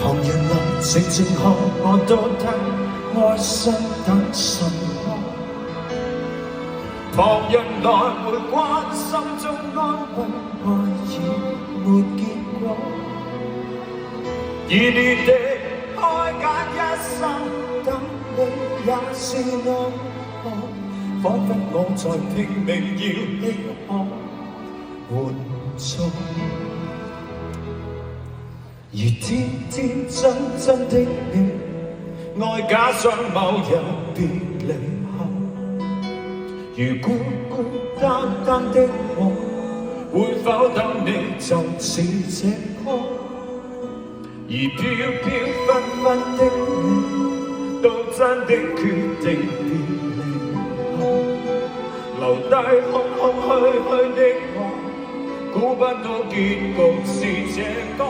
旁人來靜靜看我到底愛心等什麼？旁人來回關心中安慰，愛已沒結果。熱烈地開解一生，等你也是我，彷彿我在拼命要你可援助。而天天真真的你，愛假想某日別離後，如孤孤單單的我，會否等你就是這歌？而飄飄忽忽的你，都真的決定別離後，留低空空虛虛的我，估不到結局是這歌。